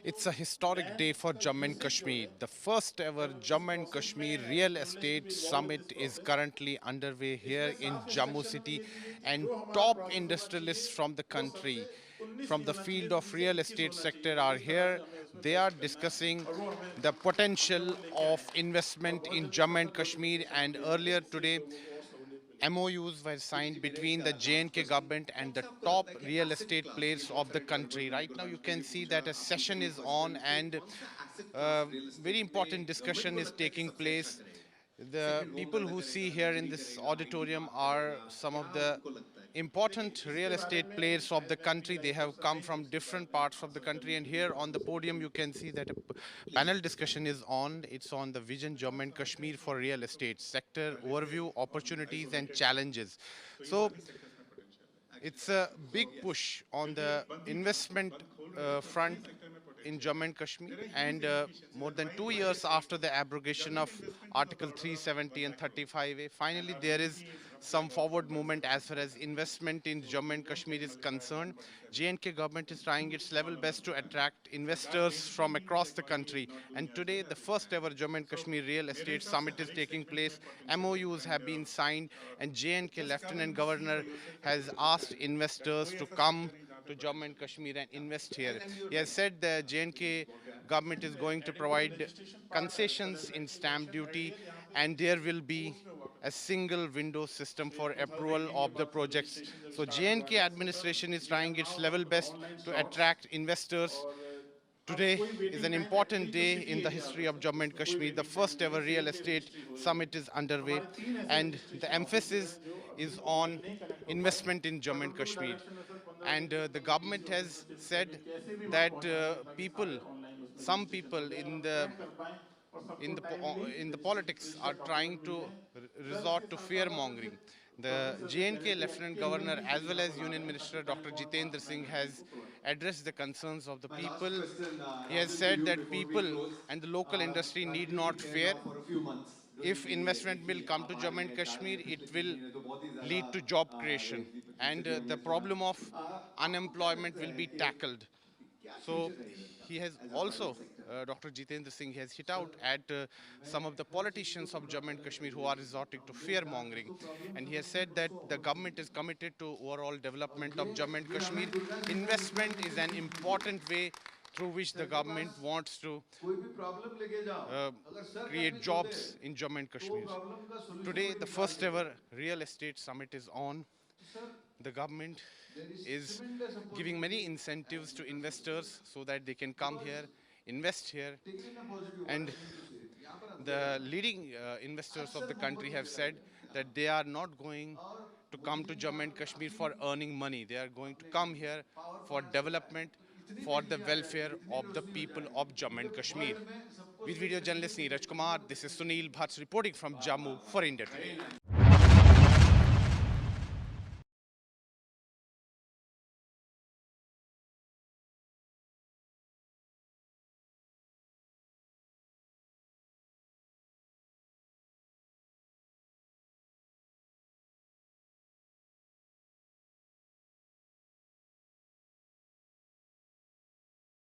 It's a historic day for Jammu and Kashmir. The first ever Jammu and Kashmir Real Estate Summit is currently underway here in Jammu city, and top industrialists from the country, from the field of real estate sector are here. They are discussing the potential of investment in Jammu and Kashmir, and earlier today MOUs were signed between the JNK government and the top real estate players of the country. Right now, you can see that a session is on and very important discussion is taking place. The people who see here in this auditorium are some of the important real estate players of the country. They have come from different parts of the country, and here on the podium you can see that a panel discussion is on. It's on the Vision Jammu and Kashmir for real estate sector overview, opportunities and challenges. So it's a big push on the investment front in Jammu and Kashmir, and more than 2 years after the abrogation of Article 370 and 35A, finally there is some forward movement as far as investment in Jammu and Kashmir is concerned. JNK government is trying its level best to attract investors from across the country, and today the first ever Jammu and Kashmir Real Estate Summit is taking place. MOUs have been signed, and JNK Lieutenant Governor has asked investors to come to Jammu and Kashmir and invest here. He has said the JNK government is going to provide concessions in stamp duty, and there will be a single window system for approval of the projects. So JNK administration is trying its level best to attract investors. Today is an important day in the history of Jammu and Kashmir. The first ever real estate summit is underway, and the emphasis is on investment in Jammu and Kashmir. And the government has said that some people in the politics are trying to resort to fear mongering. The JNK Lieutenant Governor as well as Union Minister Dr. Jitendra Singh has addressed the concerns of the My last people. question, He has to said you that before we people close. and the local industry need continue not ठीक है fear. now for a few months जो If जिंदगी है investment will देखिए come to आप आ Jammu रहे and हैं जा रहे Kashmir, हैं it पिछले तीन will महीने तो बहुत ही ज्यादा lead to job creation, पिछले and तीन the महीने सुना problem of आपको क्या unemployment लगता will है be कि tackled. क्या So फ्यूचर रहेगा इनका he has as a also, private sector Dr. Jitendra Singh has hit sir out at मैं some of the हर चीज politicians को of Jammu and अलग Kashmir who कैटेगरी are में resorting समझता to हूँ fear लोग जहाँ mongering. जिसको प्रॉब्लम And he has समझते हैं said that उसको the government is opportunity committed to overall और development of Jammu and ये Kashmir. हमें दुर्गा जी का विश्वास Investment is लेके an सीख लीजिए important way through which the sir के पास government wants to कोई भी प्रॉब्लम लेके जाओ uh, अगर सर create करने को दे jobs in Jammu and तो वो Kashmir. प्रॉब्लम का सॉल्यूशन Today, वही the निकाल first के ever देगा real estate summit is on. तो sir The government there is is tremendous giving many opportunity incentives as to infrastructure investors so that they can come because here, invest here, take in a positive word and I mean to say यहाँ पर अंधेरा the है leading investors of अक्सर the country मोहब्बत में have गिरावट said है that they are not going और to Modi come ji to ने Jammu यहाँ and पर Kashmir काफी for earning money. They are going to अपने come here power for plants लगाए development, तो इतनी for the बिजली आ जाएगी welfare इतनी of the रोशनी हो people जाएगी of Jammu पूरे and Kashmir. वर्ल्ड में सबको With सोच video लगेगी journalist कि Neeraj कश्मीर Kumar, और this is Kashmir Sunil Bhatt reporting from वाह वाह Jammu for वाह India वेरी Today. नाइस